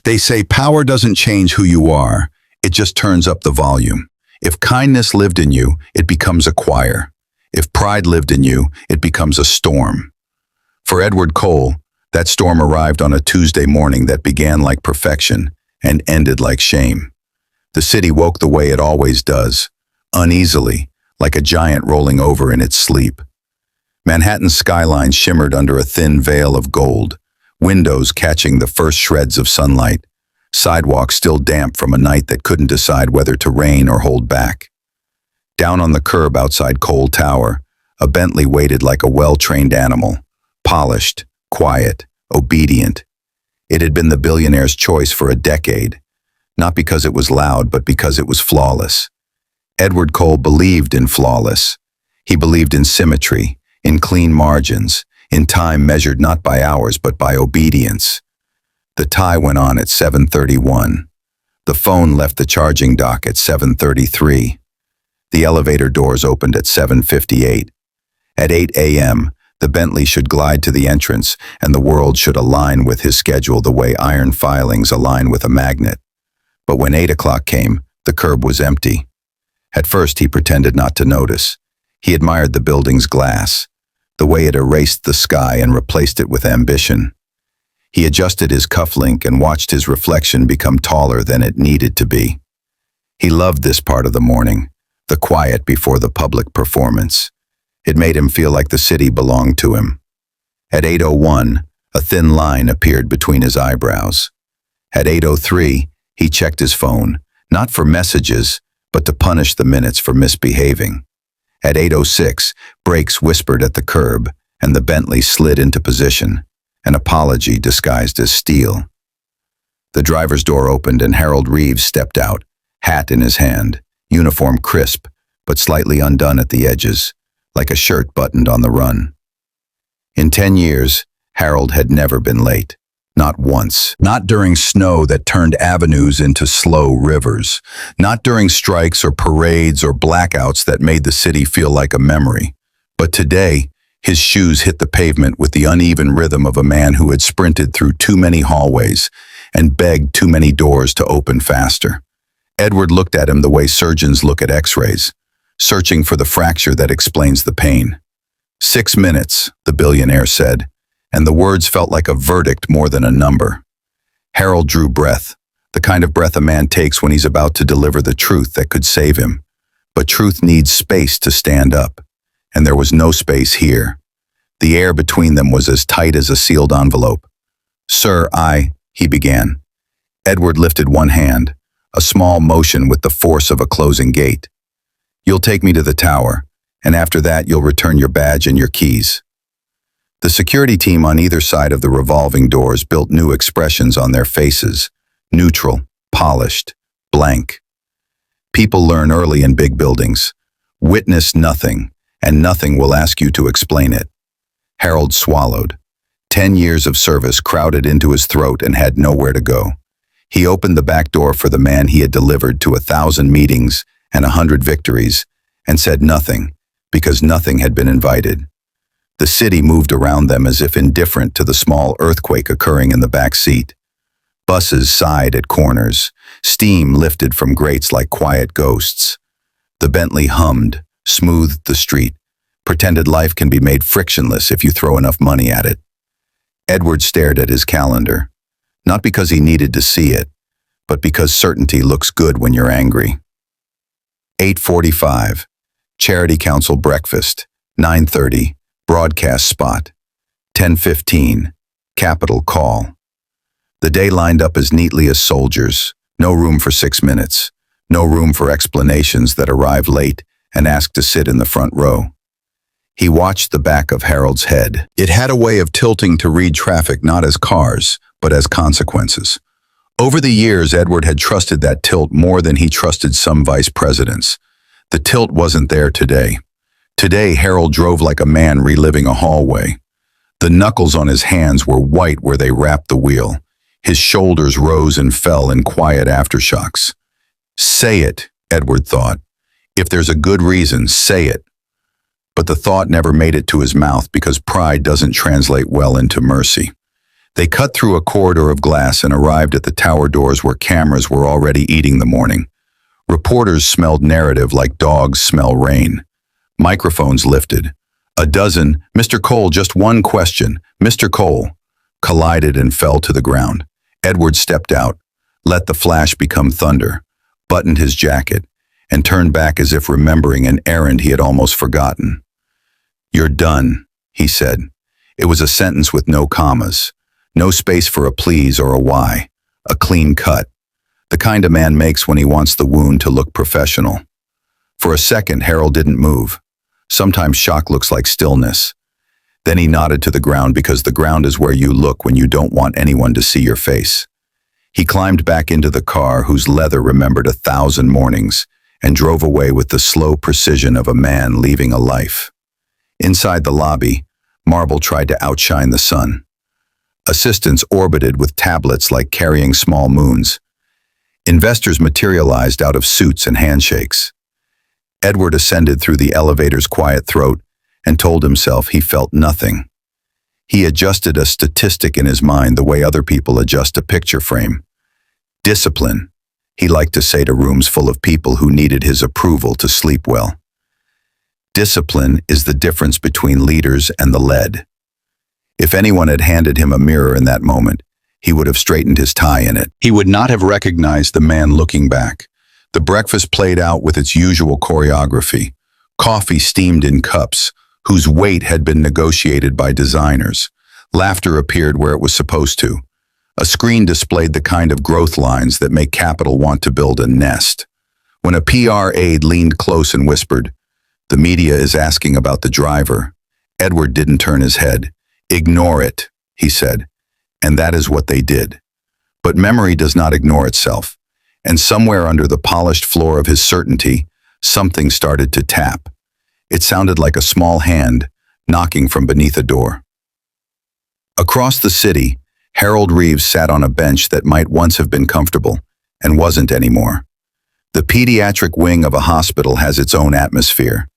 They say power doesn't change who you are, it just turns up the volume. If kindness lived in you, it becomes a choir. If pride lived in you, it becomes a storm. For Edward Cole, that storm arrived on a Tuesday morning that began like perfection and ended like shame. The city woke the way it always does, uneasily, like a giant rolling over in its sleep. Manhattan's skyline shimmered under a thin veil of gold, windows catching the first shreds of sunlight, sidewalks still damp from a night that couldn't decide whether to rain or hold back. Down on the curb outside Cole Tower, a Bentley waited like a well-trained animal, polished, quiet, obedient. It had been the billionaire's choice for a decade, not because it was loud, but because it was flawless. Edward Cole believed in flawless. He believed in symmetry, in clean margins, in time measured not by hours but by obedience. The tie went on at 7:31. The phone left the charging dock at 7:33. The elevator doors opened at 7:58. At 8 a.m., the Bentley should glide to the entrance and the world should align with his schedule the way iron filings align with a magnet. But when 8 o'clock came, the curb was empty. At first he pretended not to notice. He admired the building's glass, the way it erased the sky and replaced it with ambition. He adjusted his cufflink and watched his reflection become taller than it needed to be. He loved this part of the morning, the quiet before the public performance. It made him feel like the city belonged to him. At 8:01, a thin line appeared between his eyebrows. At 8:03, he checked his phone, not for messages, but to punish the minutes for misbehaving. At 8:06, brakes whispered at the curb, and the Bentley slid into position, an apology disguised as steel. The driver's door opened and Harold Reeves stepped out, hat in his hand, uniform crisp, but slightly undone at the edges, like a shirt buttoned on the run. In 10 years, Harold had never been late. Not once. Not during snow that turned avenues into slow rivers. Not during strikes or parades or blackouts that made the city feel like a memory. But today, his shoes hit the pavement with the uneven rhythm of a man who had sprinted through too many hallways and begged too many doors to open faster. Edward looked at him the way surgeons look at x-rays, searching for the fracture that explains the pain. 6 minutes, the billionaire said, and the words felt like a verdict more than a number. Harold drew breath, the kind of breath a man takes when he's about to deliver the truth that could save him. But truth needs space to stand up, and there was no space here. The air between them was as tight as a sealed envelope. "Sir, he began. Edward lifted one hand, a small motion with the force of a closing gate. "You'll take me to the tower, and after that you'll return your badge and your keys." The security team on either side of the revolving doors built new expressions on their faces, neutral, polished, blank. People learn early in big buildings. Witness nothing, and nothing will ask you to explain it. Harold swallowed. 10 years of service crowded into his throat and had nowhere to go. He opened the back door for the man he had delivered to 1,000 meetings and 100 victories, and said nothing, because nothing had been invited. The city moved around them as if indifferent to the small earthquake occurring in the back seat. Buses sighed at corners. Steam lifted from grates like quiet ghosts. The Bentley hummed, smoothed the street, pretended life can be made frictionless if you throw enough money at it. Edward stared at his calendar, not because he needed to see it, but because certainty looks good when you're angry. 8:45, Charity Council breakfast. 9:30, broadcast spot. 10:15, Capitol call. The day lined up as neatly as soldiers. No room for 6 minutes. No room for explanations that arrived late and asked to sit in the front row. He watched the back of Harold's head. It had a way of tilting to read traffic not as cars, but as consequences. Over the years, Edward had trusted that tilt more than he trusted some vice presidents. The tilt wasn't there today. Today, Harold drove like a man reliving a hallway. The knuckles on his hands were white where they wrapped the wheel. His shoulders rose and fell in quiet aftershocks. Say it, Edward thought. If there's a good reason, say it. But the thought never made it to his mouth because pride doesn't translate well into mercy. They cut through a corridor of glass and arrived at the tower doors where cameras were already eating the morning. Reporters smelled narrative like dogs smell rain. Microphones lifted. A dozen, "Mr. Cole, just one question, Mr. Cole," collided and fell to the ground. Edward stepped out, let the flash become thunder, buttoned his jacket, and turned back as if remembering an errand he had almost forgotten. "You're done," he said. It was a sentence with no commas, no space for a please or a why, a clean cut, the kind a man makes when he wants the wound to look professional. For a second, Harold didn't move. Sometimes shock looks like stillness. Then he nodded to the ground because the ground is where you look when you don't want anyone to see your face. He climbed back into the car whose leather remembered 1,000 mornings and drove away with the slow precision of a man leaving a life. Inside the lobby, marble tried to outshine the sun. Assistants orbited with tablets like carrying small moons. Investors materialized out of suits and handshakes. Edward ascended through the elevator's quiet throat and told himself he felt nothing. He adjusted a statistic in his mind the way other people adjust a picture frame. Discipline, he liked to say to rooms full of people who needed his approval to sleep well. Discipline is the difference between leaders and the led. If anyone had handed him a mirror in that moment, he would have straightened his tie in it. He would not have recognized the man looking back. The breakfast played out with its usual choreography. Coffee steamed in cups, whose weight had been negotiated by designers. Laughter appeared where it was supposed to. A screen displayed the kind of growth lines that make capital want to build a nest. When a PR aide leaned close and whispered, "The media is asking about the driver," Edward didn't turn his head. "Ignore it," he said. And that is what they did. But memory does not ignore itself. And somewhere under the polished floor of his certainty, something started to tap. It sounded like a small hand knocking from beneath a door. Across the city, Harold Reeves sat on a bench that might once have been comfortable and wasn't anymore. The pediatric wing of a hospital has its own atmosphere.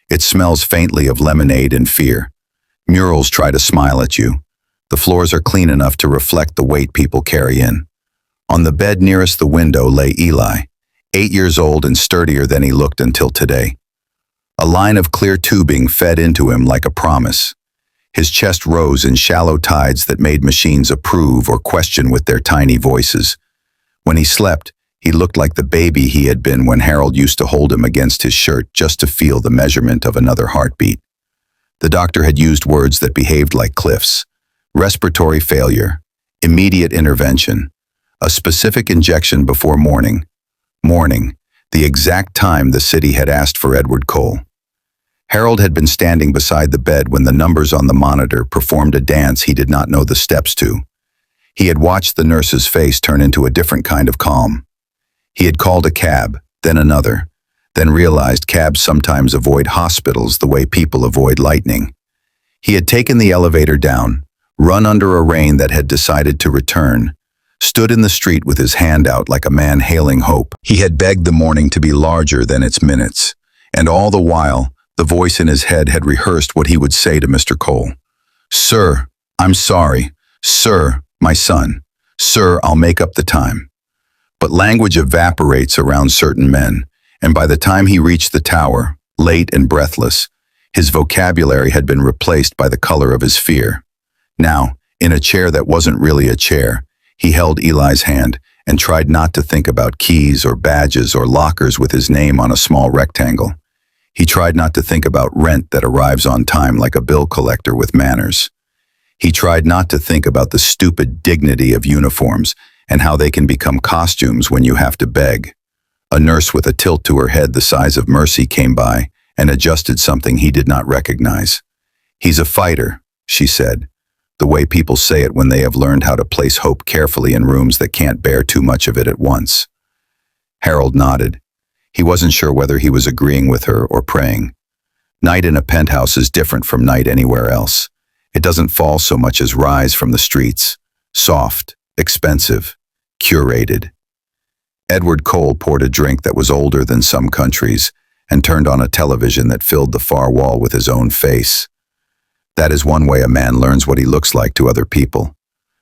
It smells faintly of lemonade and fear. Murals try to smile at you. The floors are clean enough to reflect the weight people carry in. On the bed nearest the window lay Eli, 8 years old and sturdier than he looked until today. A line of clear tubing fed into him like a promise. His chest rose in shallow tides that made machines approve or question with their tiny voices. When he slept, he looked like the baby he had been when Harold used to hold him against his shirt just to feel the measurement of another heartbeat. The doctor had used words that behaved like cliffs. Respiratory failure, immediate intervention, a specific injection before morning. Morning, the exact time the city had asked for Edward Cole. Harold had been standing beside the bed when the numbers on the monitor performed a dance he did not know the steps to. He had watched the nurse's face turn into a different kind of calm. He had called a cab, then another, then realized cabs sometimes avoid hospitals the way people avoid lightning. He had taken the elevator down, run under a rain that had decided to return, stood in the street with his hand out like a man hailing hope. He had begged the morning to be larger than its minutes, and all the while, the voice in his head had rehearsed what he would say to Mr. Cole. "Sir, I'm sorry. Sir, my son. Sir, I'll make up the time." But language evaporates around certain men, and by the time he reached the tower, late and breathless, his vocabulary had been replaced by the color of his fear. Now, in a chair that wasn't really a chair, he held Eli's hand and tried not to think about keys or badges or lockers with his name on a small rectangle. He tried not to think about rent that arrives on time like a bill collector with manners. He tried not to think about the stupid dignity of uniforms and how they can become costumes when you have to beg. A nurse with a tilt to her head the size of Mercy came by and adjusted something he did not recognize. "He's a fighter," she said, the way people say it when they have learned how to place hope carefully in rooms that can't bear too much of it at once. Harold nodded. He wasn't sure whether he was agreeing with her or praying. Night in a penthouse is different from night anywhere else. It doesn't fall so much as rise from the streets. Soft, expensive, curated. Edward Cole poured a drink that was older than some countries and turned on a television that filled the far wall with his own face. That is one way a man learns what he looks like to other people.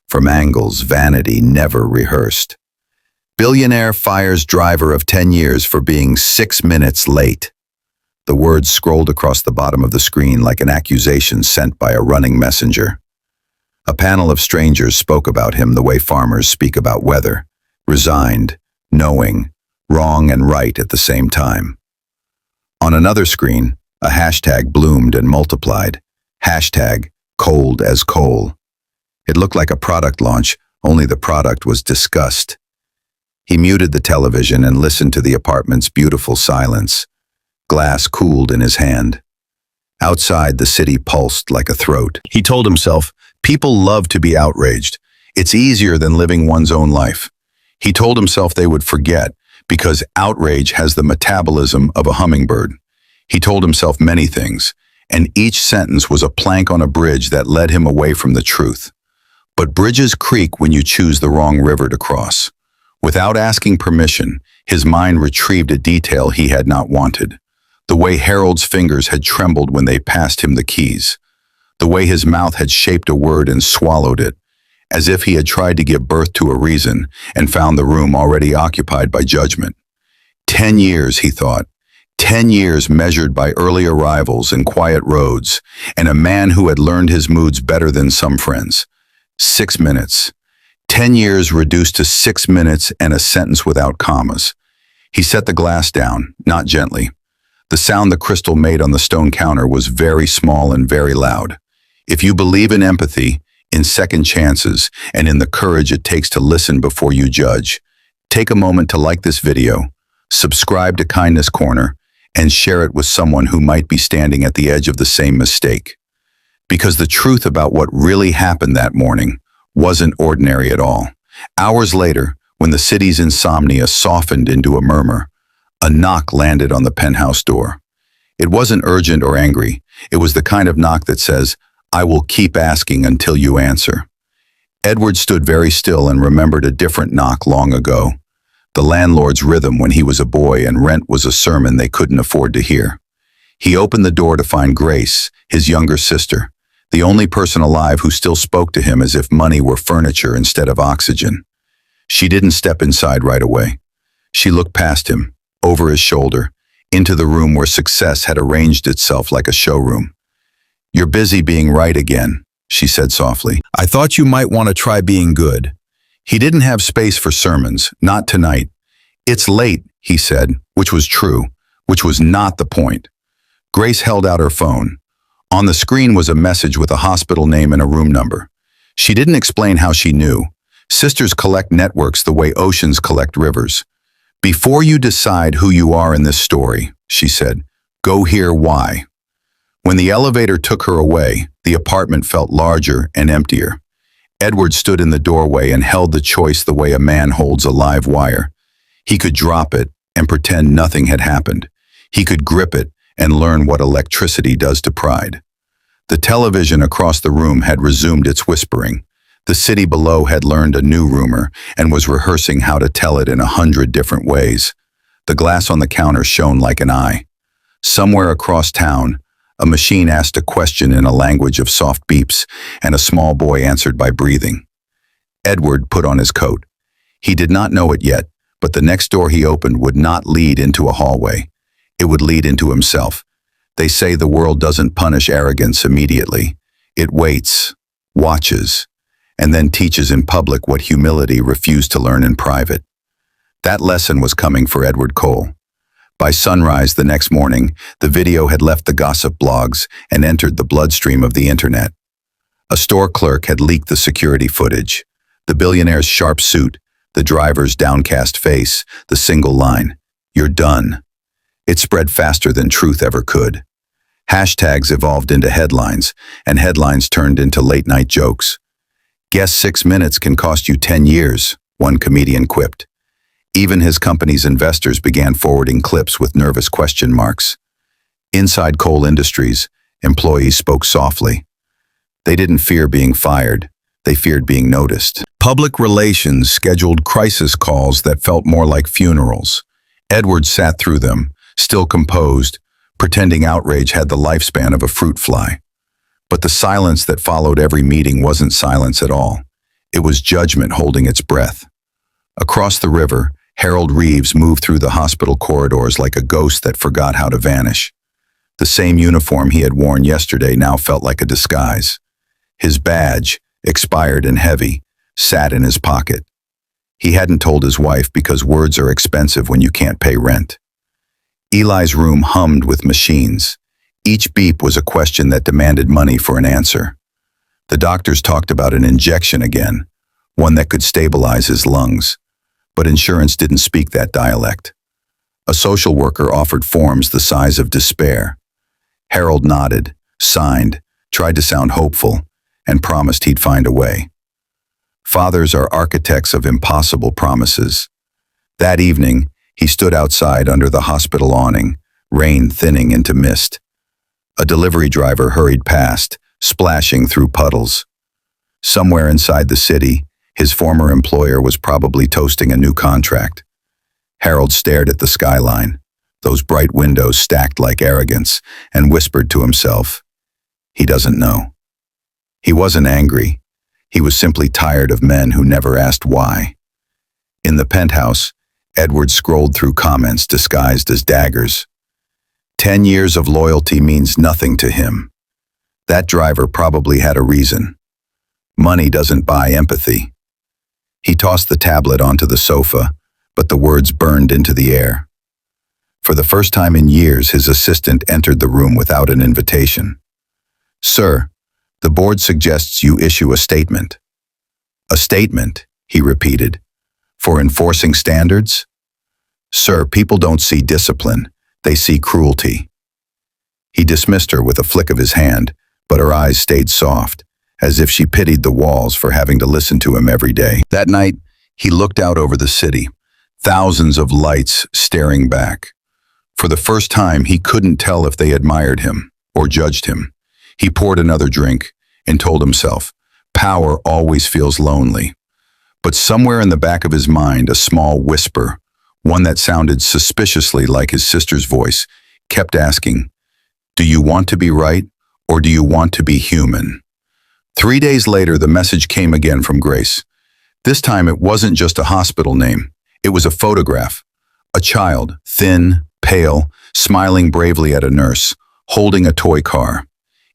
from angles vanity never rehearsed. Billionaire fires driver of 10 years for being 6 minutes late. The words scrolled across the bottom of the screen like an accusation sent by a running messenger. A panel of strangers spoke about him the way farmers speak about weather, resigned, knowing, wrong and right at the same time. On another screen, a hashtag bloomed and multiplied. Hashtag ColdAsCole. It looked like a product launch, only the product was disgust. He muted the television and listened to the apartment's beautiful silence. Glass cooled in his hand. Outside, the city pulsed like a throat. He told himself, people love to be outraged. It's easier than living one's own life. He told himself they would forget, because outrage has the metabolism of a hummingbird. He told himself many things, and each sentence was a plank on a bridge that led him away from the truth. But bridges creak when you choose the wrong river to cross. Without asking permission, his mind retrieved a detail he had not wanted. The way Harold's fingers had trembled when they passed him the keys. The way his mouth had shaped a word and swallowed it, as if he had tried to give birth to a reason and found the room already occupied by judgment. 10 years, he thought. 10 years measured by early arrivals and quiet roads, and a man who had learned his moods better than some friends. 6 minutes. 10 years reduced to 6 minutes and a sentence without commas. He set the glass down, not gently. The sound the crystal made on the stone counter was very small and very loud. If you believe in empathy, in second chances, and in the courage it takes to listen before you judge, take a moment to like this video, subscribe to Kindness Corner, and share it with someone who might be standing at the edge of the same mistake. Because the truth about what really happened that morning wasn't ordinary at all. Hours later, when the city's insomnia softened into a murmur, a knock landed on the penthouse door. It wasn't urgent or angry. It was the kind of knock that says, I will keep asking until you answer. Edward stood very still and remembered a different knock long ago. The landlord's rhythm when he was a boy, and rent was a sermon they couldn't afford to hear. He opened the door to find Grace, his younger sister, the only person alive who still spoke to him as if money were furniture instead of oxygen. She didn't step inside right away. She looked past him, over his shoulder, into the room where success had arranged itself like a showroom. You're busy being right again, she said softly. I thought you might want to try being good. He didn't have space for sermons, not tonight. It's late, he said, which was true, which was not the point. Grace held out her phone. On the screen was a message with a hospital name and a room number. She didn't explain how she knew. Sisters collect networks the way oceans collect rivers. Before you decide who you are in this story, she said, go hear why. When the elevator took her away, the apartment felt larger and emptier. Edward stood in the doorway and held the choice the way a man holds a live wire. He could drop it and pretend nothing had happened. He could grip it and learn what electricity does to pride. The television across the room had resumed its whispering. The city below had learned a new rumor and was rehearsing how to tell it in 100 different ways. The glass on the counter shone like an eye. Somewhere across town, a machine asked a question in a language of soft beeps, and a small boy answered by breathing. Edward put on his coat. He did not know it yet, but the next door he opened would not lead into a hallway. It would lead into himself. They say the world doesn't punish arrogance immediately. It waits, watches, and then teaches in public what humility refused to learn in private. That lesson was coming for Edward Cole. By sunrise the next morning, the video had left the gossip blogs and entered the bloodstream of the internet. A store clerk had leaked the security footage. The billionaire's sharp suit, the driver's downcast face, the single line, "You're done." It spread faster than truth ever could. Hashtags evolved into headlines, and headlines turned into late-night jokes. Guess 6 minutes can cost you 10 years, one comedian quipped. Even his company's investors began forwarding clips with nervous question marks. Inside Cole Industries, employees spoke softly. They didn't fear being fired. They feared being noticed. Public relations scheduled crisis calls that felt more like funerals. Edward sat through them, still composed, pretending outrage had the lifespan of a fruit fly. But the silence that followed every meeting wasn't silence at all. It was judgment holding its breath. Across the river, Harold Reeves moved through the hospital corridors like a ghost that forgot how to vanish. The same uniform he had worn yesterday now felt like a disguise. His badge, expired and heavy, sat in his pocket. He hadn't told his wife because words are expensive when you can't pay rent. Eli's room hummed with machines. Each beep was a question that demanded money for an answer. The doctors talked about an injection again, one that could stabilize his lungs. But insurance didn't speak that dialect. A social worker offered forms the size of despair. Harold nodded, signed, tried to sound hopeful, and promised he'd find a way. Fathers are architects of impossible promises. That evening, he stood outside under the hospital awning, rain thinning into mist. A delivery driver hurried past, splashing through puddles. Somewhere inside the city, his former employer was probably toasting a new contract. Harold stared at the skyline, those bright windows stacked like arrogance, and whispered to himself, "He doesn't know." He wasn't angry. He was simply tired of men who never asked why. In the penthouse, Edward scrolled through comments disguised as daggers. 10 years of loyalty means nothing to him. That driver probably had a reason. Money doesn't buy empathy. He tossed the tablet onto the sofa, but the words burned into the air. For the first time in years, his assistant entered the room without an invitation. "Sir, the board suggests you issue a statement." "A statement," he repeated. "For enforcing standards?" "Sir, people don't see discipline, they see cruelty." He dismissed her with a flick of his hand, but her eyes stayed soft, as if she pitied the walls for having to listen to him every day. That night, he looked out over the city, thousands of lights staring back. For the first time, he couldn't tell if they admired him or judged him. He poured another drink and told himself, power always feels lonely. But somewhere in the back of his mind, a small whisper, one that sounded suspiciously like his sister's voice, kept asking, "Do you want to be right, or do you want to be human?" 3 days later, the message came again from Grace. This time, it wasn't just a hospital name. It was a photograph. A child, thin, pale, smiling bravely at a nurse, holding a toy car.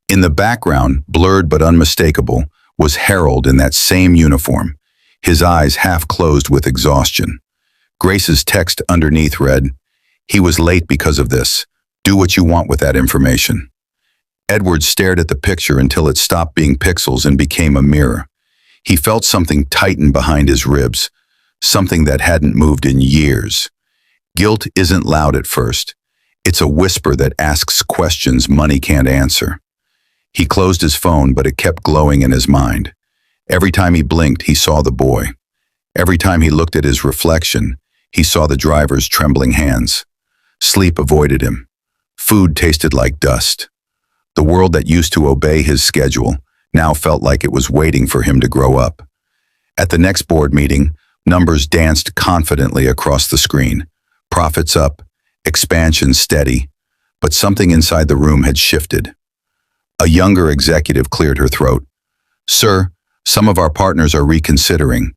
In the background, blurred but unmistakable, was Harold in that same uniform, his eyes half closed with exhaustion. Grace's text underneath read, "He was late because of this. Do what you want with that information." Edward stared at the picture until it stopped being pixels and became a mirror. He felt something tighten behind his ribs, something that hadn't moved in years. Guilt isn't loud at first. It's a whisper that asks questions money can't answer. He closed his phone, but it kept glowing in his mind. Every time he blinked, he saw the boy. Every time he looked at his reflection, he saw the driver's trembling hands. Sleep avoided him. Food tasted like dust. The world that used to obey his schedule now felt like it was waiting for him to grow up. At the next board meeting, numbers danced confidently across the screen. Profits up, expansion steady, but something inside the room had shifted. A younger executive cleared her throat. "Sir, some of our partners are reconsidering.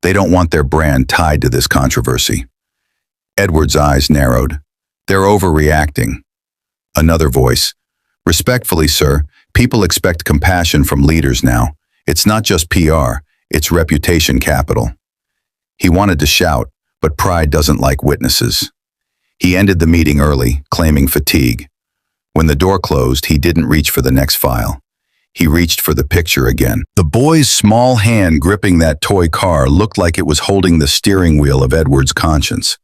They don't want their brand tied to this controversy." Edward's eyes narrowed. "They're overreacting." Another voice. "Respectfully, sir, people expect compassion from leaders now. It's not just PR, it's reputation capital." He wanted to shout, but pride doesn't like witnesses. He ended the meeting early, claiming fatigue. When the door closed, he didn't reach for the next file. He reached for the picture again. The boy's small hand gripping that toy car looked like it was holding the steering wheel of Edward's conscience.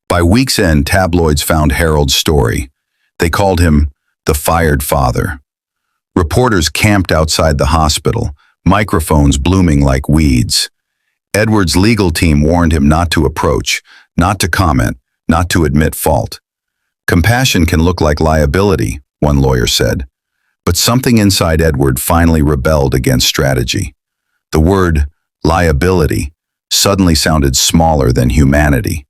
By week's end, tabloids found Harold's story. They called him the fired father. Reporters camped outside the hospital, microphones blooming like weeds. Edward's legal team warned him not to approach, not to comment, not to admit fault. "Compassion can look like liability," one lawyer said. But something inside Edward finally rebelled against strategy. The word liability suddenly sounded smaller than humanity.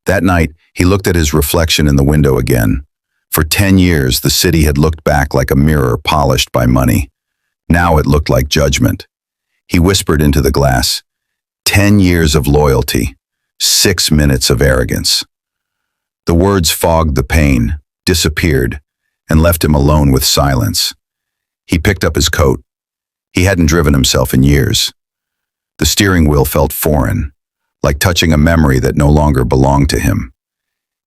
That night, he looked at his reflection in the window again. For 10 years, the city had looked back like a mirror polished by money. Now it looked like judgment. He whispered into the glass, 10 years of loyalty, 6 minutes of arrogance. The words fogged the pain, disappeared, and left him alone with silence. He picked up his coat. He hadn't driven himself in years. The steering wheel felt foreign, like touching a memory that no longer belonged to him.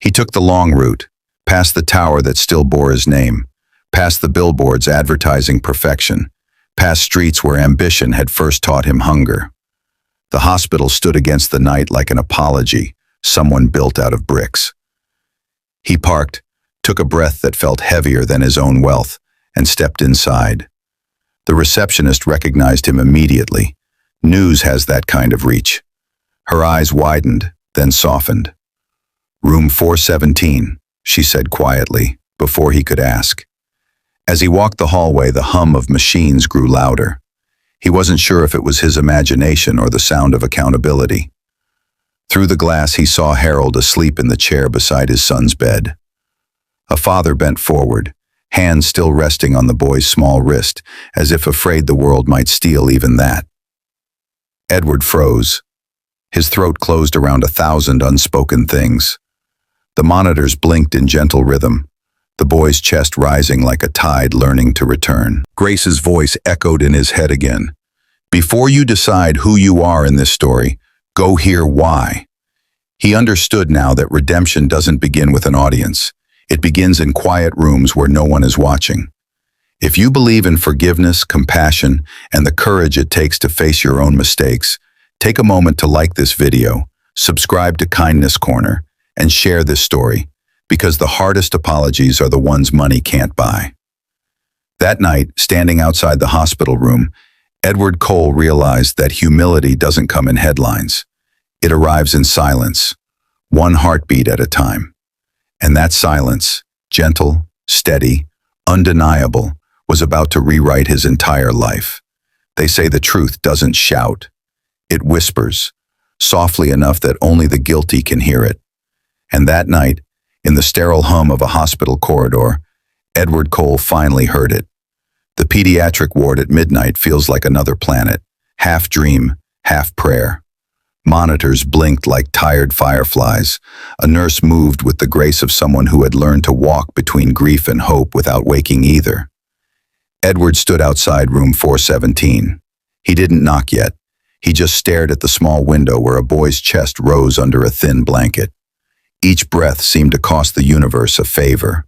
He took the long route, past the tower that still bore his name, past the billboards advertising perfection, past streets where ambition had first taught him hunger. The hospital stood against the night like an apology someone built out of bricks. He parked, took a breath that felt heavier than his own wealth, and stepped inside. The receptionist recognized him immediately. News has that kind of reach. Her eyes widened, then softened. "Room 417, she said quietly, before he could ask. As he walked the hallway, the hum of machines grew louder. He wasn't sure if it was his imagination or the sound of accountability. Through the glass, he saw Harold asleep in the chair beside his son's bed. A father bent forward, hands still resting on the boy's small wrist, as if afraid the world might steal even that. Edward froze. His throat closed around 1,000 unspoken things. The monitors blinked in gentle rhythm, the boy's chest rising like a tide learning to return. Grace's voice echoed in his head again. "Before you decide who you are in this story, go hear why." He understood now that redemption doesn't begin with an audience. It begins in quiet rooms where no one is watching. If you believe in forgiveness, compassion, and the courage it takes to face your own mistakes, take a moment to like this video, subscribe to Kindness Corner, and share this story, because the hardest apologies are the ones money can't buy. That night, standing outside the hospital room, Edward Cole realized that humility doesn't come in headlines. It arrives in silence, one heartbeat at a time. And that silence, gentle, steady, undeniable, was about to rewrite his entire life. They say the truth doesn't shout. It whispers, softly enough that only the guilty can hear it. And that night, in the sterile hum of a hospital corridor, Edward Cole finally heard it. The pediatric ward at midnight feels like another planet, half dream, half prayer. Monitors blinked like tired fireflies. A nurse moved with the grace of someone who had learned to walk between grief and hope without waking either. Edward stood outside room 417. He didn't knock yet. He just stared at the small window where a boy's chest rose under a thin blanket. Each breath seemed to cost the universe a favor.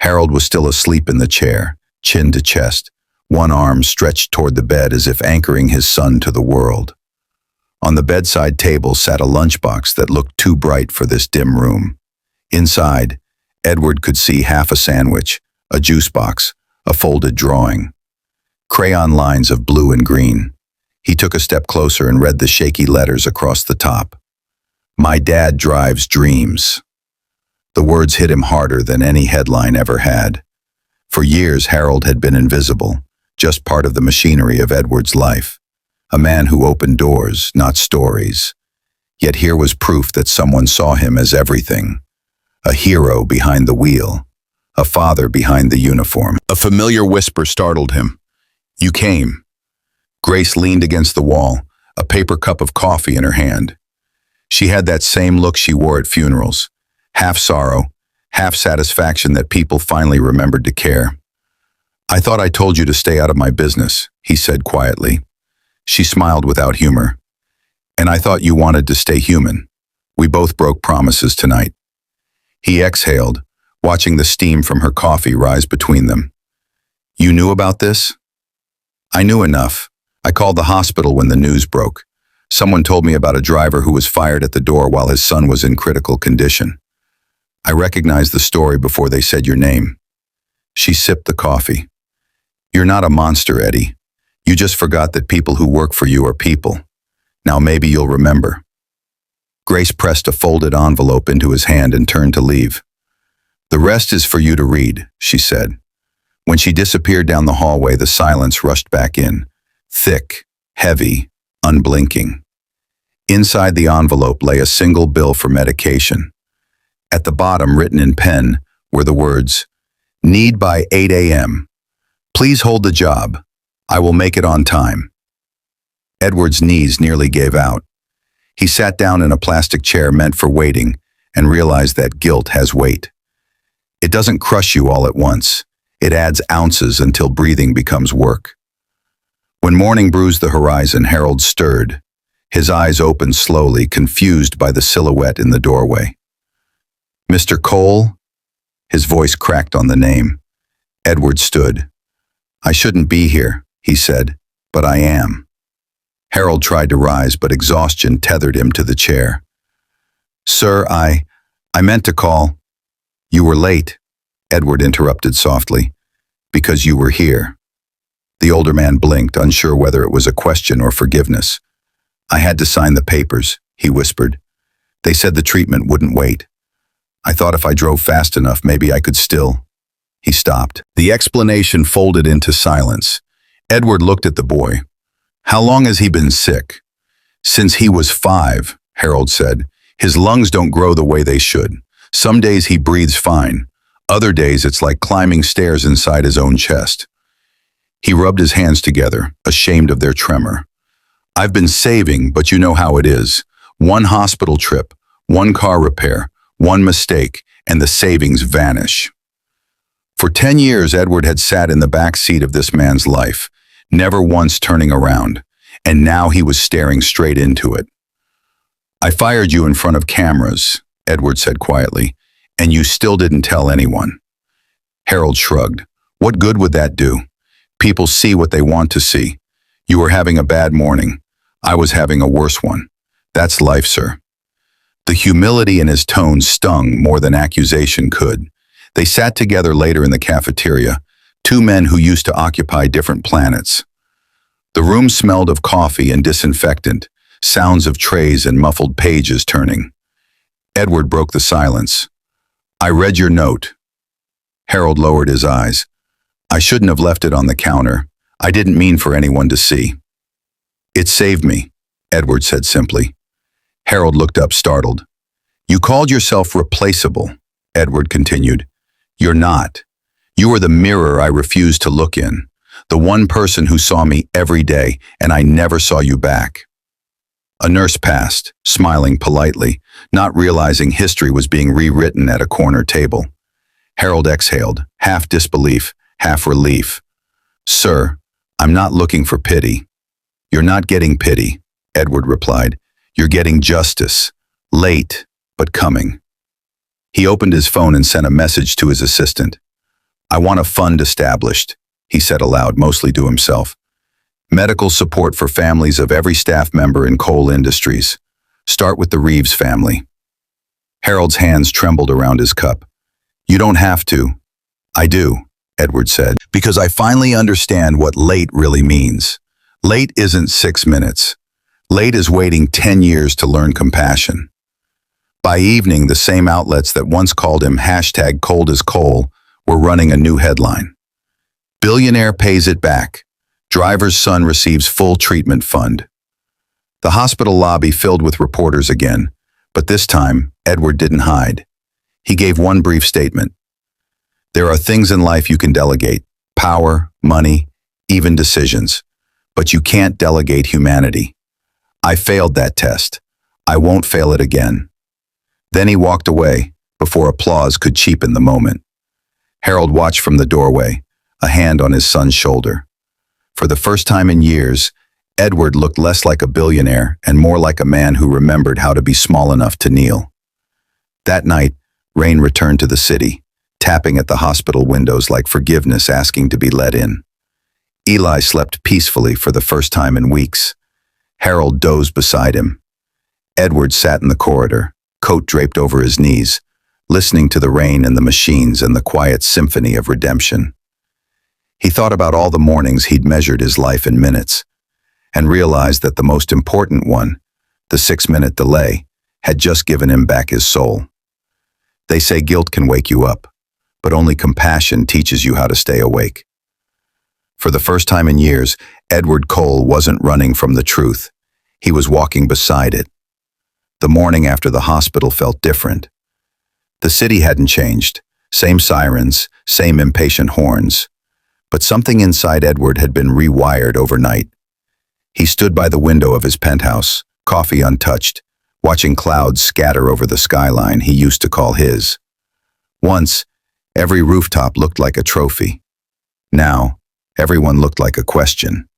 Harold was still asleep in the chair, chin to chest, one arm stretched toward the bed as if anchoring his son to the world. On the bedside table sat a lunchbox that looked too bright for this dim room. Inside, Edward could see half a sandwich, a juice box, a folded drawing. Crayon lines of blue and green. He took a step closer and read the shaky letters across the top. "My dad drives dreams." The words hit him harder than any headline ever had. For years, Harold had been invisible, just part of the machinery of Edward's life. A man who opened doors, not stories. Yet here was proof that someone saw him as everything. A hero behind the wheel. A father behind the uniform. A familiar whisper startled him. "You came." Grace leaned against the wall, a paper cup of coffee in her hand. She had that same look she wore at funerals, half sorrow, half satisfaction that people finally remembered to care. "I thought I told you to stay out of my business," he said quietly. She smiled without humor. "And I thought you wanted to stay human. We both broke promises tonight." He exhaled, watching the steam from her coffee rise between them. "You knew about this?" "I knew enough. I called the hospital when the news broke. Someone told me about a driver who was fired at the door while his son was in critical condition. I recognized the story before they said your name." She sipped the coffee. "You're not a monster, Eddie. You just forgot that people who work for you are people. Now maybe you'll remember." Grace pressed a folded envelope into his hand and turned to leave. "The rest is for you to read," she said. When she disappeared down the hallway, the silence rushed back in, thick, heavy, unblinking. Inside the envelope lay a single bill for medication. At the bottom, written in pen, were the words, "Need by 8 a.m. Please hold the job. I will make it on time." Edward's knees nearly gave out. He sat down in a plastic chair meant for waiting and realized that guilt has weight. It doesn't crush you all at once. It adds ounces until breathing becomes work. When morning bruised the horizon, Harold stirred. His eyes opened slowly, confused by the silhouette in the doorway. "Mr. Cole?" His voice cracked on the name. Edward stood. "I shouldn't be here," he said, "but I am." Harold tried to rise, but exhaustion tethered him to the chair. "Sir, I meant to call." "You were late," Edward interrupted softly, "because you were here." The older man blinked, unsure whether it was a question or forgiveness. "I had to sign the papers," he whispered. "They said the treatment wouldn't wait. I thought if I drove fast enough, maybe I could still." He stopped. The explanation folded into silence. Edward looked at the boy. "How long has he been sick?" "Since he was 5, Harold said. "His lungs don't grow the way they should. Some days he breathes fine. Other days it's like climbing stairs inside his own chest." He rubbed his hands together, ashamed of their tremor. "I've been saving, but you know how it is. One hospital trip, one car repair, one mistake, and the savings vanish." For 10 years, Edward had sat in the back seat of this man's life, never once turning around, and now he was staring straight into it. "I fired you in front of cameras," Edward said quietly, "and you still didn't tell anyone." Harold shrugged. "What good would that do? People see what they want to see. You were having a bad morning. I was having a worse one. That's life, sir." The humility in his tone stung more than accusation could. They sat together later in the cafeteria, two men who used to occupy different planets. The room smelled of coffee and disinfectant, sounds of trays and muffled pages turning. Edward broke the silence. "I read your note." Harold lowered his eyes. "I shouldn't have left it on the counter. I didn't mean for anyone to see." "It saved me," Edward said simply. Harold looked up, startled. "You called yourself replaceable," Edward continued. "You're not. You are the mirror I refused to look in, the one person who saw me every day, and I never saw you back." A nurse passed, smiling politely, not realizing history was being rewritten at a corner table. Harold exhaled, half disbelief, half relief. "Sir, I'm not looking for pity." "You're not getting pity," Edward replied. "You're getting justice. Late, but coming." He opened his phone and sent a message to his assistant. "I want a fund established," he said aloud, mostly to himself. "Medical support for families of every staff member in coal industries. Start with the Reeves family." Harold's hands trembled around his cup. "You don't have to." "I do," Edward said, "because I finally understand what late really means. Late isn't 6 minutes. Late is waiting 10 years to learn compassion." By evening, the same outlets that once called him #ColdAsCole were running a new headline. "Billionaire pays it back. Driver's son receives full treatment fund." The hospital lobby filled with reporters again, but this time, Edward didn't hide. He gave one brief statement. "There are things in life you can delegate: power, money, even decisions. But you can't delegate humanity. I failed that test. I won't fail it again." Then he walked away, before applause could cheapen the moment. Harold watched from the doorway, a hand on his son's shoulder. For the first time in years, Edward looked less like a billionaire and more like a man who remembered how to be small enough to kneel. That night, rain returned to the city, tapping at the hospital windows like forgiveness asking to be let in. Eli slept peacefully for the first time in weeks. Harold dozed beside him. Edward sat in the corridor, coat draped over his knees, listening to the rain and the machines and the quiet symphony of redemption. He thought about all the mornings he'd measured his life in minutes, and realized that the most important one, the 6-minute delay, had just given him back his soul. They say guilt can wake you up, but only compassion teaches you how to stay awake. For the first time in years, Edward Cole wasn't running from the truth. He was walking beside it. The morning after the hospital felt different. The city hadn't changed, same sirens, same impatient horns. But something inside Edward had been rewired overnight. He stood by the window of his penthouse, coffee untouched, watching clouds scatter over the skyline he used to call his. Once, every rooftop looked like a trophy. Now, everyone looked like a question.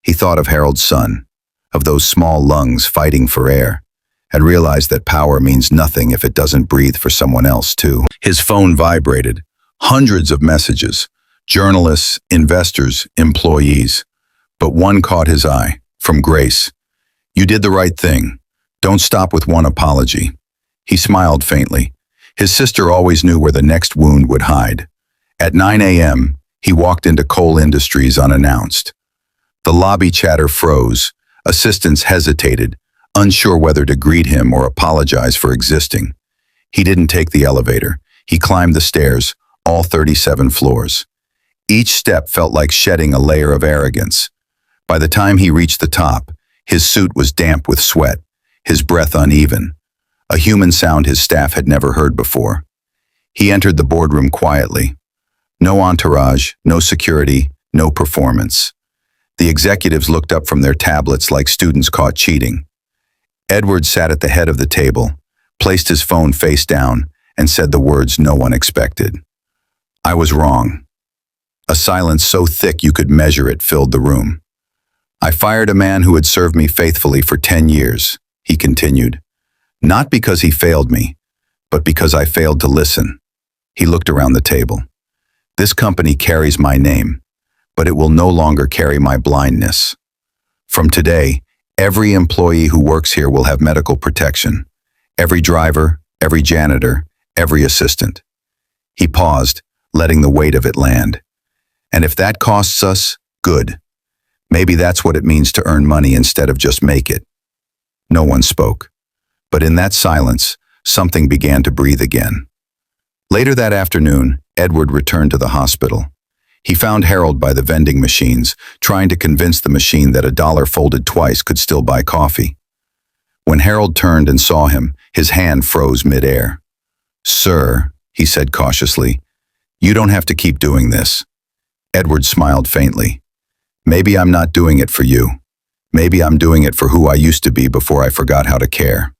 He thought of Harold's son, of those small lungs fighting for air, and realized that power means nothing if it doesn't breathe for someone else, too. His phone vibrated. Hundreds of messages. Journalists, investors, employees. But one caught his eye, from Grace. "You did the right thing. Don't stop with one apology." He smiled faintly. His sister always knew where the next wound would hide. At 9 a.m., he walked into Coal Industries unannounced. The lobby chatter froze. Assistants hesitated, unsure whether to greet him or apologize for existing. He didn't take the elevator. He climbed the stairs, all 37 floors. Each step felt like shedding a layer of arrogance. By the time he reached the top, his suit was damp with sweat, his breath uneven, a human sound his staff had never heard before. He entered the boardroom quietly. No entourage, no security, no performance. The executives looked up from their tablets like students caught cheating. Edward sat at the head of the table, placed his phone face down, and said the words no one expected. "I was wrong." A silence so thick you could measure it filled the room. "I fired a man who had served me faithfully for 10 years, he continued. "Not because he failed me, but because I failed to listen." He looked around the table. "This company carries my name, but it will no longer carry my blindness. From today, every employee who works here will have medical protection. Every driver, every janitor, every assistant." He paused, letting the weight of it land. "And if that costs us, good. Maybe that's what it means to earn money instead of just make it." No one spoke. But in that silence, something began to breathe again. Later that afternoon, Edward returned to the hospital. He found Harold by the vending machines, trying to convince the machine that a dollar folded twice could still buy coffee. When Harold turned and saw him, his hand froze midair. "Sir," he said cautiously, "you don't have to keep doing this." Edward smiled faintly. "Maybe I'm not doing it for you. Maybe I'm doing it for who I used to be before I forgot how to care."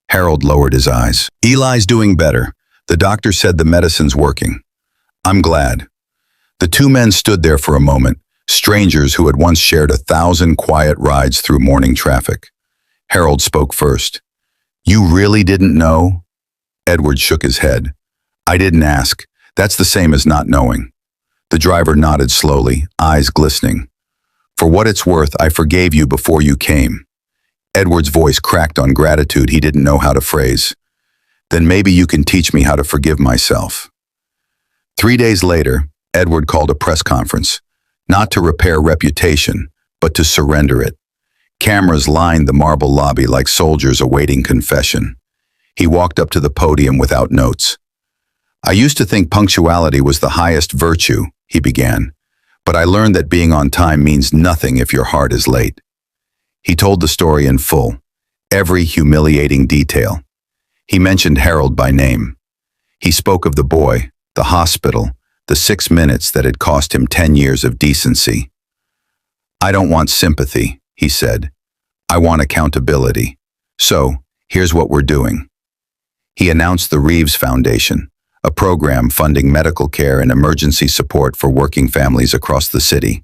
Harold lowered his eyes. "Eli's doing better. The doctor said the medicine's working." "I'm glad." The two men stood there for a moment, strangers who had once shared 1,000 quiet rides through morning traffic. Harold spoke first. "You really didn't know?" Edward shook his head. "I didn't ask. That's the same as not knowing." The driver nodded slowly, eyes glistening. "For what it's worth, I forgave you before you came." Edward's voice cracked on gratitude he didn't know how to phrase. "Then maybe you can teach me how to forgive myself." 3 days later, Edward called a press conference, not to repair reputation, but to surrender it. Cameras lined the marble lobby like soldiers awaiting confession. He walked up to the podium without notes. "I used to think punctuality was the highest virtue," he began, "but I learned that being on time means nothing if your heart is late." He told the story in full, every humiliating detail. He mentioned Harold by name. He spoke of the boy, the hospital, the 6 minutes that had cost him 10 years of decency. "I don't want sympathy," he said. "I want accountability. So, here's what we're doing." He announced the Reeves Foundation, a program funding medical care and emergency support for working families across the city.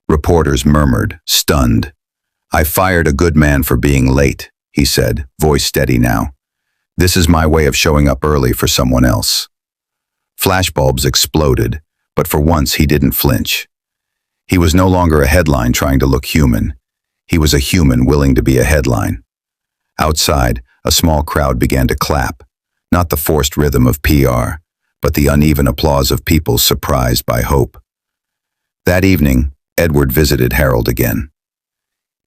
Reporters murmured, stunned. "I fired a good man for being late," he said, voice steady now. "This is my way of showing up early for someone else." Flashbulbs exploded, but for once he didn't flinch. He was no longer a headline trying to look human. He was a human willing to be a headline. Outside, a small crowd began to clap, not the forced rhythm of PR, but the uneven applause of people surprised by hope. That evening, Edward visited Harold again.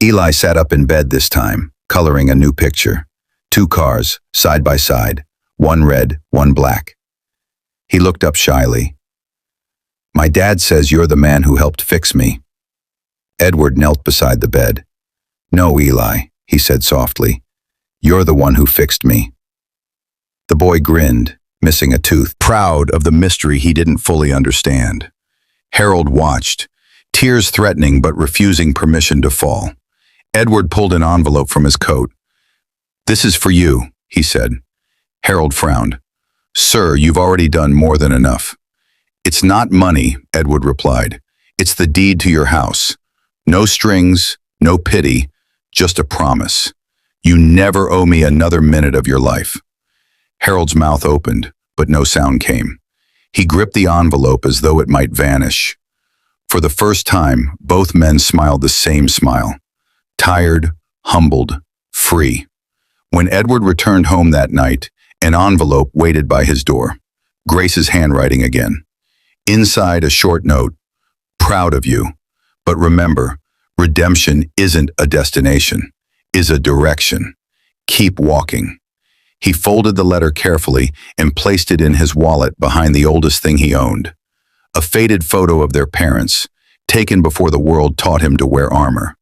Eli sat up in bed this time, coloring a new picture. 2 cars, side by side, one red, one black. He looked up shyly. "My dad says you're the man who helped fix me." Edward knelt beside the bed. "No, Eli," he said softly. "You're the one who fixed me." The boy grinned, missing a tooth, proud of the mystery he didn't fully understand. Harold watched, tears threatening but refusing permission to fall. Edward pulled an envelope from his coat. "This is for you," he said. Harold frowned. "Sir, you've already done more than enough." "It's not money," Edward replied. "It's the deed to your house. No strings, no pity, just a promise. You never owe me another minute of your life." Harold's mouth opened, but no sound came. He gripped the envelope as though it might vanish. For the first time, both men smiled the same smile. Tired, humbled, free. When Edward returned home that night, an envelope waited by his door. Grace's handwriting again. Inside, a short note. "Proud of you. But remember, redemption isn't a destination, is a direction. Keep walking." He folded the letter carefully and placed it in his wallet behind the oldest thing he owned. A faded photo of their parents, taken before the world taught him to wear armor.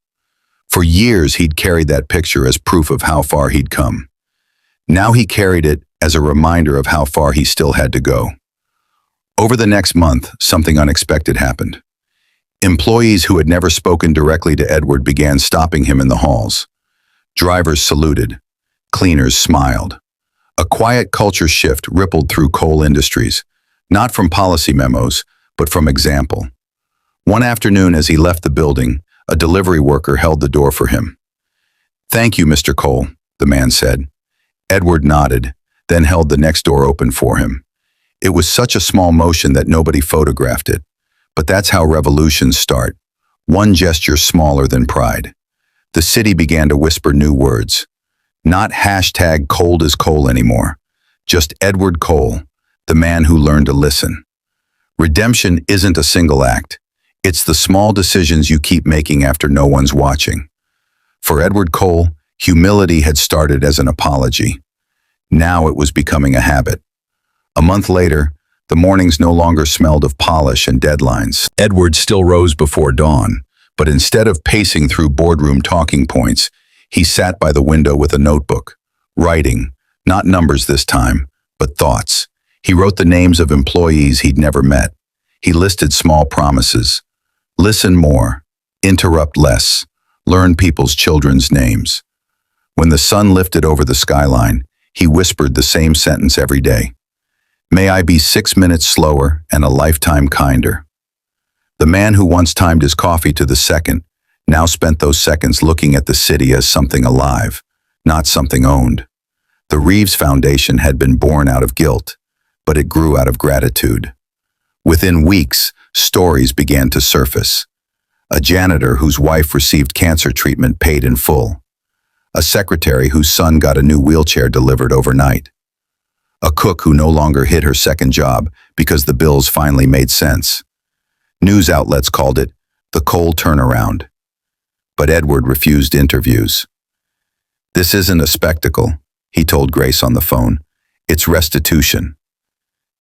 For years he'd carried that picture as proof of how far he'd come. Now he carried it as a reminder of how far he still had to go. Over the next month, something unexpected happened. Employees who had never spoken directly to Edward began stopping him in the halls. Drivers saluted. Cleaners smiled. A quiet culture shift rippled through coal industries, not from policy memos, but from example. One afternoon as he left the building, a delivery worker held the door for him. "Thank you, Mr. Cole," the man said. Edward nodded, then held the next door open for him. It was such a small motion that nobody photographed it. But that's how revolutions start. One gesture smaller than pride. The city began to whisper new words. Not hashtag #ColdAsCole anymore. Just Edward Cole, the man who learned to listen. Redemption isn't a single act. It's the small decisions you keep making after no one's watching. For Edward Cole, humility had started as an apology. Now it was becoming a habit. A month later, the mornings no longer smelled of polish and deadlines. Edward still rose before dawn, but instead of pacing through boardroom talking points, he sat by the window with a notebook, writing, not numbers this time, but thoughts. He wrote the names of employees he'd never met. He listed small promises. Listen more, interrupt less, learn people's children's names. When the sun lifted over the skyline, he whispered the same sentence every day. "May I be 6 minutes slower and a lifetime kinder." The man who once timed his coffee to the second now spent those seconds looking at the city as something alive, not something owned. The Reeves Foundation had been born out of guilt, but it grew out of gratitude. Within weeks, stories began to surface. A janitor whose wife received cancer treatment paid in full. A secretary whose son got a new wheelchair delivered overnight. A cook who no longer hid her second job because the bills finally made sense. News outlets called it the Cole turnaround. But Edward refused interviews. "This isn't a spectacle," he told Grace on the phone. "It's restitution."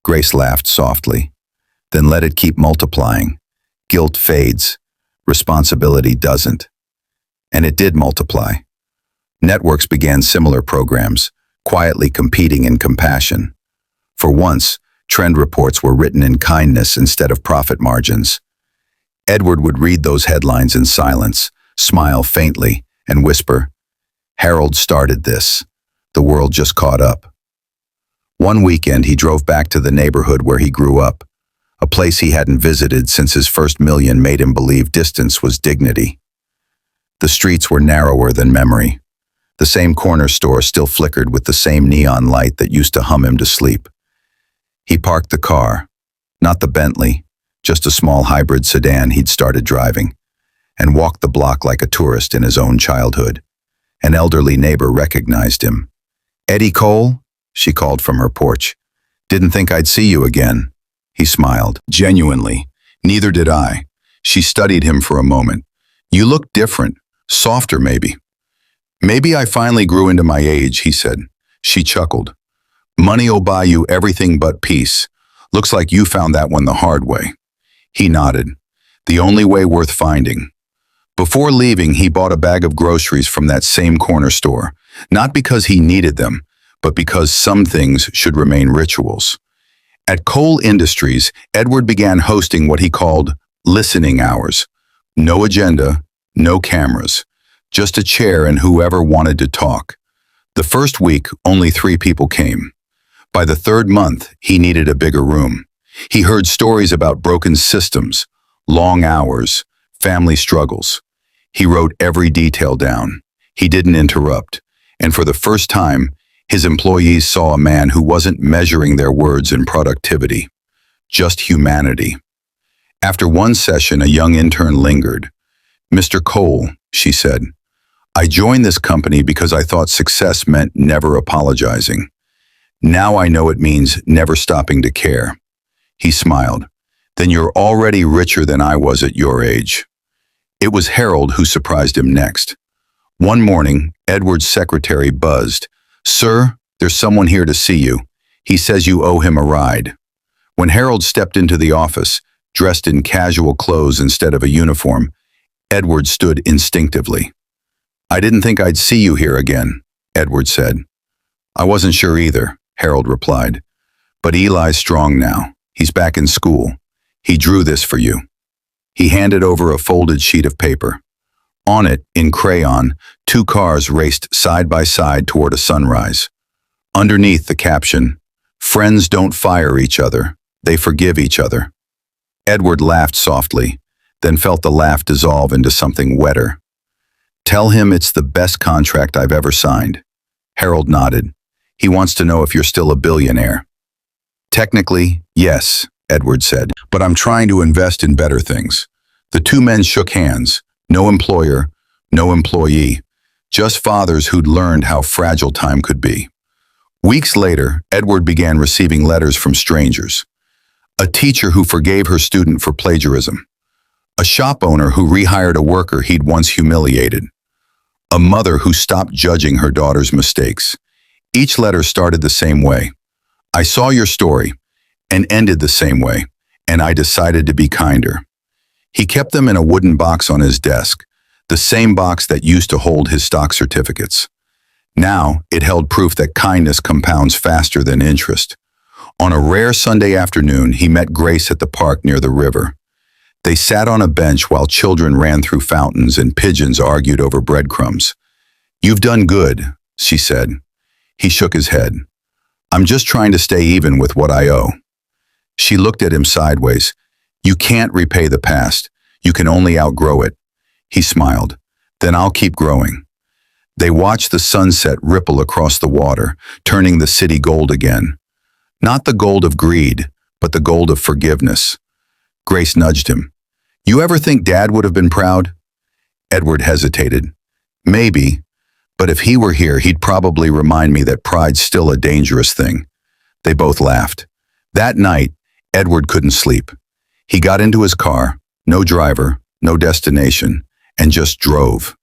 Grace laughed softly. "Then let it keep multiplying. Guilt fades. Responsibility doesn't." And it did multiply. Networks began similar programs, quietly competing in compassion. For once, trend reports were written in kindness instead of profit margins. Edward would read those headlines in silence, smile faintly, and whisper, "Harold started this. The world just caught up." One weekend, he drove back to the neighborhood where he grew up, a place he hadn't visited since his first million made him believe distance was dignity. The streets were narrower than memory. The same corner store still flickered with the same neon light that used to hum him to sleep. He parked the car, not the Bentley, just a small hybrid sedan he'd started driving, and walked the block like a tourist in his own childhood. An elderly neighbor recognized him. "Eddie Cole?" she called from her porch. "Didn't think I'd see you again." He smiled. "Genuinely. Neither did I." She studied him for a moment. "You look different. Softer, maybe." "Maybe I finally grew into my age," he said. She chuckled. "Money'll buy you everything but peace. Looks like you found that one the hard way." He nodded. "The only way worth finding." Before leaving, he bought a bag of groceries from that same corner store, not because he needed them, but because some things should remain rituals. At Cole Industries, Edward began hosting what he called listening hours, No agenda, no cameras, just a chair and whoever wanted to talk. The first week, only 3 people came. By the third month, he needed a bigger room. He heard stories about broken systems, long hours, family struggles. He wrote every detail down. He didn't interrupt. And for the first time, his employees saw a man who wasn't measuring their words in productivity, just humanity. After one session, a young intern lingered. "Mr. Cole," she said, "I joined this company because I thought success meant never apologizing. Now I know it means never stopping to care." He smiled. "Then you're already richer than I was at your age." It was Harold who surprised him next. One morning, Edward's secretary buzzed. "Sir, there's someone here to see you. He says you owe him a ride." When Harold stepped into the office, dressed in casual clothes instead of a uniform, Edward stood instinctively. "I didn't think I'd see you here again," Edward said. "I wasn't sure either," Harold replied. "But Eli's strong now. He's back in school. He drew this for you." He handed over a folded sheet of paper. On it, in crayon, 2 cars raced side by side toward a sunrise. Underneath the caption, "Friends don't fire each other, they forgive each other." Edward laughed softly, then felt the laugh dissolve into something wetter. "Tell him it's the best contract I've ever signed." Harold nodded. "He wants to know if you're still a billionaire." "Technically, yes," Edward said, "but I'm trying to invest in better things." The 2 men shook hands. No employer, no employee, just fathers who'd learned how fragile time could be. Weeks later, Edward began receiving letters from strangers. A teacher who forgave her student for plagiarism. A shop owner who rehired a worker he'd once humiliated. A mother who stopped judging her daughter's mistakes. Each letter started the same way. "I saw your story," and ended the same way, "and I decided to be kinder." He kept them in a wooden box on his desk, the same box that used to hold his stock certificates. Now, it held proof that kindness compounds faster than interest. On a rare Sunday afternoon, he met Grace at the park near the river. They sat on a bench while children ran through fountains and pigeons argued over breadcrumbs. "You've done good," she said. He shook his head. "I'm just trying to stay even with what I owe." She looked at him sideways. "You can't repay the past. You can only outgrow it." He smiled. "Then I'll keep growing." They watched the sunset ripple across the water, turning the city gold again. Not the gold of greed, but the gold of forgiveness. Grace nudged him. "You ever think Dad would have been proud?" Edward hesitated. "Maybe, but if he were here, he'd probably remind me that pride's still a dangerous thing." They both laughed. That night, Edward couldn't sleep. He got into his car, no driver, no destination, and just drove.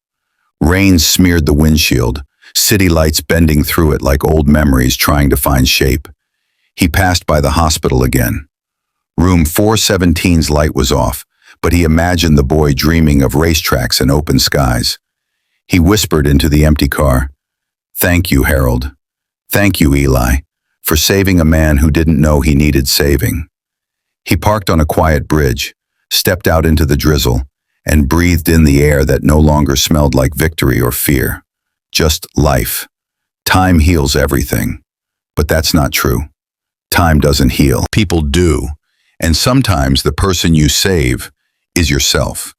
Rain smeared the windshield, city lights bending through it like old memories trying to find shape. He passed by the hospital again. Room 417's light was off, but he imagined the boy dreaming of racetracks and open skies. He whispered into the empty car, "Thank you, Harold. Thank you, Eli, for saving a man who didn't know he needed saving." He parked on a quiet bridge, stepped out into the drizzle, and breathed in the air that no longer smelled like victory or fear. Just life. Time heals everything. But that's not true. Time doesn't heal. People do. And sometimes the person you save is yourself.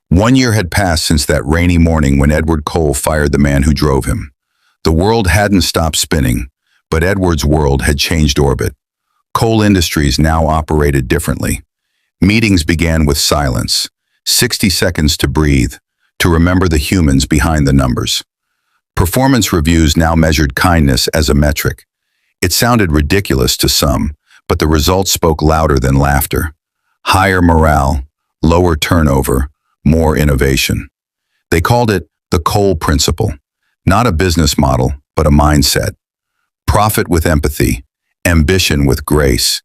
1 year had passed since that rainy morning when Edward Cole fired the man who drove him. The world hadn't stopped spinning, but Edward's world had changed orbit. Coal industries now operated differently. Meetings began with silence, 60 seconds to breathe, to remember the humans behind the numbers. Performance reviews now measured kindness as a metric. It sounded ridiculous to some, but the results spoke louder than laughter. Higher morale, lower turnover, more innovation. They called it the Cole Principle, not a business model, but a mindset. Profit with empathy, ambition with grace.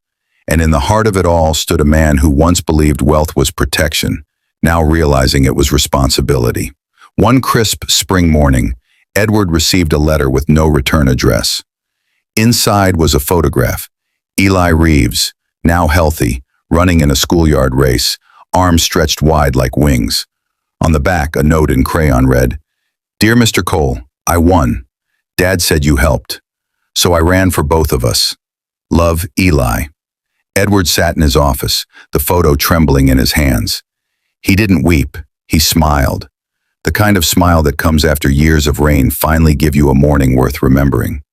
And in the heart of it all stood a man who once believed wealth was protection, now realizing it was responsibility. One crisp spring morning, Edward received a letter with no return address. Inside was a photograph. Eli Reeves, now healthy, running in a schoolyard race, arms stretched wide like wings. On the back, a note in crayon read, "Dear Mr. Cole, I won. Dad said you helped. So I ran for both of us. Love, Eli." Edward sat in his office, the photo trembling in his hands. He didn't weep, he smiled. The kind of smile that comes after years of rain finally give you a morning worth remembering.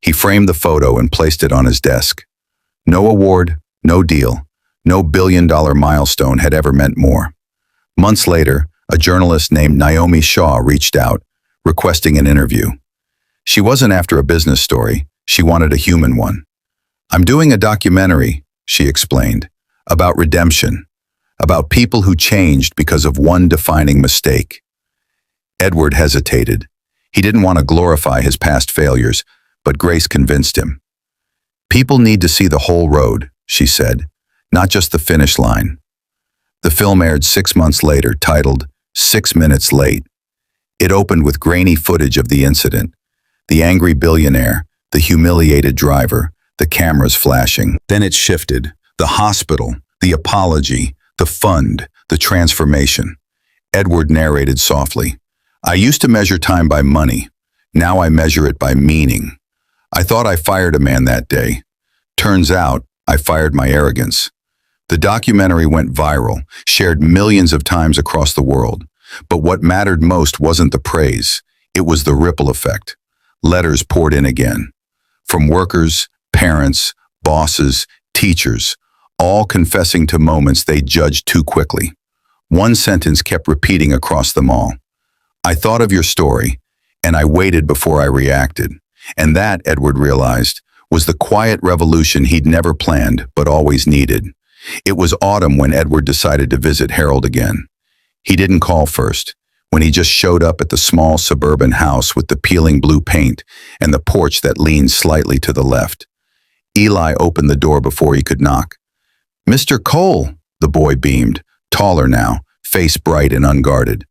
He framed the photo and placed it on his desk. No award, no deal, no billion-dollar milestone had ever meant more. Months later, a journalist named Naomi Shaw reached out, requesting an interview. She wasn't after a business story, she wanted a human one. "I'm doing a documentary," she explained, "about redemption, about people who changed because of one defining mistake." Edward hesitated. He didn't want to glorify his past failures, but Grace convinced him. "People need to see the whole road," she said, "not just the finish line." The film aired 6 months later, titled 6 Minutes Late. It opened with grainy footage of the incident. The angry billionaire, the humiliated driver, the cameras flashing. Then it shifted. The hospital, the apology, the fund, the transformation. Edward narrated softly. "I used to measure time by money. Now I measure it by meaning. I thought I fired a man that day. Turns out, I fired my arrogance." The documentary went viral, shared millions of times across the world. But what mattered most wasn't the praise. It was the ripple effect. Letters poured in again. From workers, parents, bosses, teachers, all confessing to moments they judged too quickly. One sentence kept repeating across them all. "I thought of your story, and I waited before I reacted." And that, Edward realized, was the quiet revolution he'd never planned but always needed. It was autumn when Edward decided to visit Harold again. He didn't call first, when he just showed up at the small suburban house with the peeling blue paint and the porch that leaned slightly to the left. Eli opened the door before he could knock. "Mr. Cole," the boy beamed, taller now, face bright and unguarded.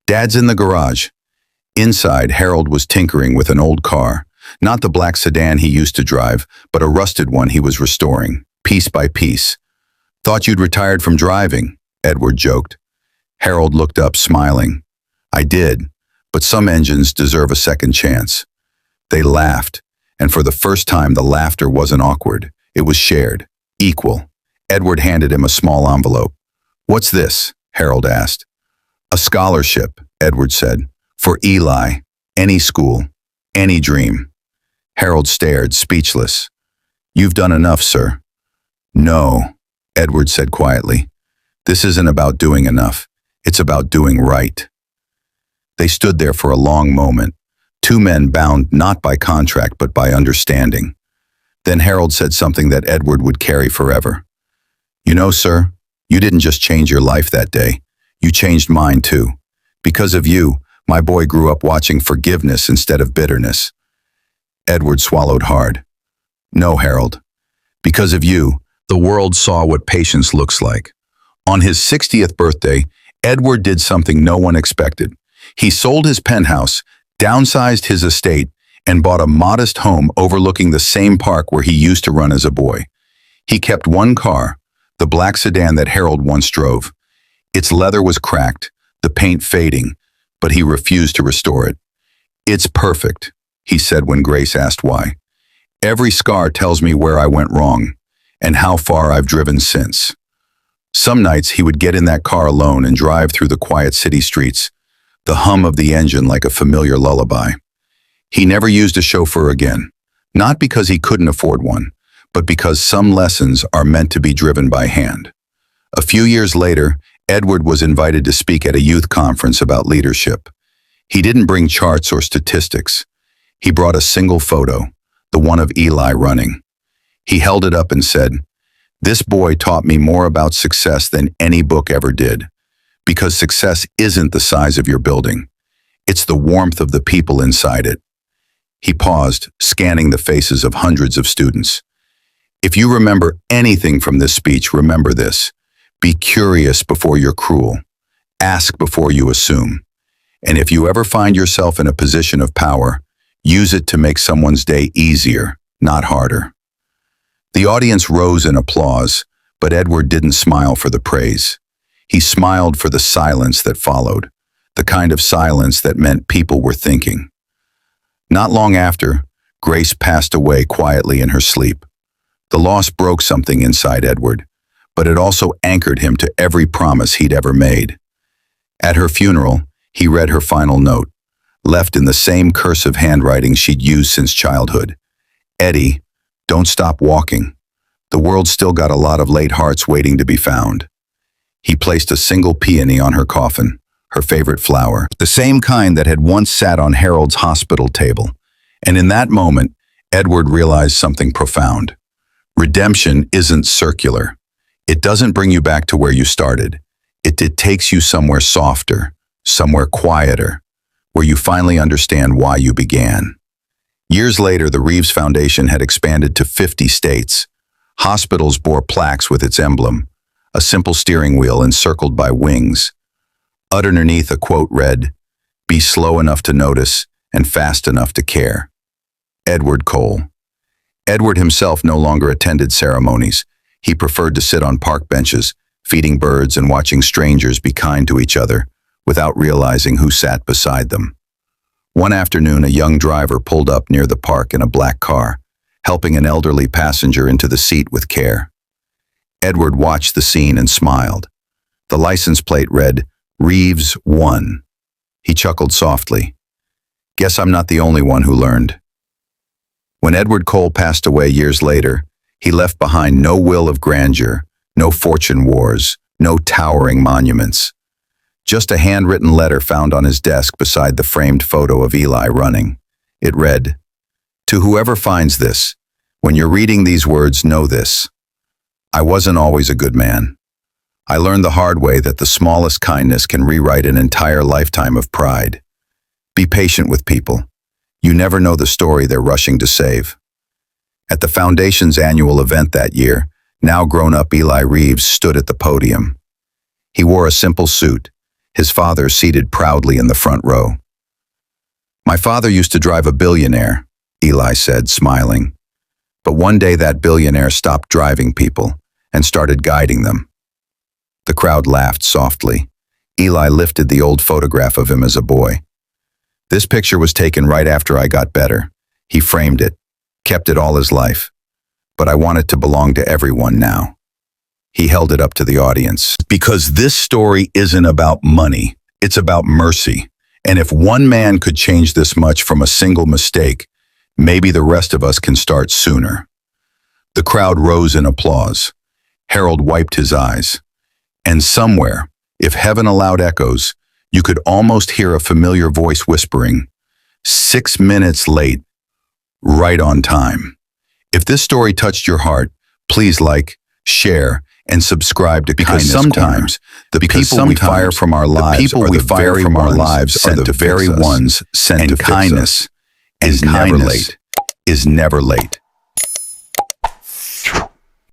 "Dad's in the garage." Inside, Harold was tinkering with an old car, not the black sedan he used to drive, but a rusted one he was restoring, piece by piece. "Thought you'd retired from driving," Edward joked. Harold looked up, smiling. "I did, but some engines deserve a second chance." They laughed, and for the first time the laughter wasn't awkward. It was shared, equal. Edward handed him a small envelope. "What's this?" Harold asked. "A scholarship," Edward said. "For Eli, any school, any dream." Harold stared, speechless. "You've done enough, sir." "No," Edward said quietly. "This isn't about doing enough. It's about doing right." They stood there for a long moment, two men bound not by contract but by understanding. Then Harold said something that Edward would carry forever. "You know, sir, you didn't just change your life that day. You changed mine too. Because of you, my boy grew up watching forgiveness instead of bitterness." Edward swallowed hard. "No, Harold. Because of you, the world saw what patience looks like." On his 60th birthday, Edward did something no one expected. He sold his penthouse, downsized his estate, and bought a modest home overlooking the same park where he used to run as a boy. He kept one car, the black sedan that Harold once drove. Its leather was cracked, the paint fading, but he refused to restore it. "It's perfect," he said when Grace asked why. "Every scar tells me where I went wrong, and how far I've driven since." Some nights he would get in that car alone and drive through the quiet city streets, the hum of the engine like a familiar lullaby. He never used a chauffeur again, not because he couldn't afford one, but because some lessons are meant to be driven by hand. A few years later, Edward was invited to speak at a youth conference about leadership. He didn't bring charts or statistics. He brought a single photo, the one of Eli running. He held it up and said, "This boy taught me more about success than any book ever did, because success isn't the size of your building. It's the warmth of the people inside it." He paused, scanning the faces of hundreds of students. "If you remember anything from this speech, remember this. Be curious before you're cruel. Ask before you assume. And if you ever find yourself in a position of power, use it to make someone's day easier, not harder." The audience rose in applause, but Edward didn't smile for the praise. He smiled for the silence that followed, the kind of silence that meant people were thinking. Not long after, Grace passed away quietly in her sleep. The loss broke something inside Edward, but it also anchored him to every promise he'd ever made. At her funeral, he read her final note, left in the same cursive handwriting she'd used since childhood. "Eddie, don't stop walking. The world's still got a lot of late hearts waiting to be found." He placed a single peony on her coffin, her favorite flower, the same kind that had once sat on Harold's hospital table. And in that moment, Edward realized something profound. Redemption isn't circular. It doesn't bring you back to where you started. It takes you somewhere softer, somewhere quieter, where you finally understand why you began. Years later, the Reeves Foundation had expanded to 50 states. Hospitals bore plaques with its emblem, a simple steering wheel encircled by wings. Underneath, a quote read, "Be slow enough to notice and fast enough to care." Edward Cole. Edward himself no longer attended ceremonies. He preferred to sit on park benches, feeding birds and watching strangers be kind to each other, without realizing who sat beside them. One afternoon, a young driver pulled up near the park in a black car, helping an elderly passenger into the seat with care. Edward watched the scene and smiled. The license plate read, "Reeves 1." He chuckled softly. "Guess I'm not the only one who learned." When Edward Cole passed away years later, he left behind no will of grandeur, no fortune wars, no towering monuments. Just a handwritten letter found on his desk beside the framed photo of Eli running. It read, "To whoever finds this, when you're reading these words, know this. I wasn't always a good man. I learned the hard way that the smallest kindness can rewrite an entire lifetime of pride. Be patient with people. You never know the story they're rushing to save." At the Foundation's annual event that year, now grown-up Eli Reeves stood at the podium. He wore a simple suit, his father seated proudly in the front row. "My father used to drive a Billionaire," Eli said, smiling. "But one day that Billionaire stopped driving people and started guiding them." The crowd laughed softly. Eli lifted the old photograph of him as a boy. "This picture was taken right after I got better. He framed it, kept it all his life. But I want it to belong to everyone now." He held it up to the audience. Because this story isn't about money, it's about mercy. And if one man could change this much from a single mistake, maybe the rest of us can start sooner. The crowd rose in applause. Harold wiped his eyes. And somewhere, if heaven allowed echoes, you could almost hear a familiar voice whispering, 6 minutes late, right on time. If this story touched your heart, please like, share, and subscribe to Kindness Corner. Sometimes the people we fire from our lives are the very ones sent to fix us. And kindness is never late.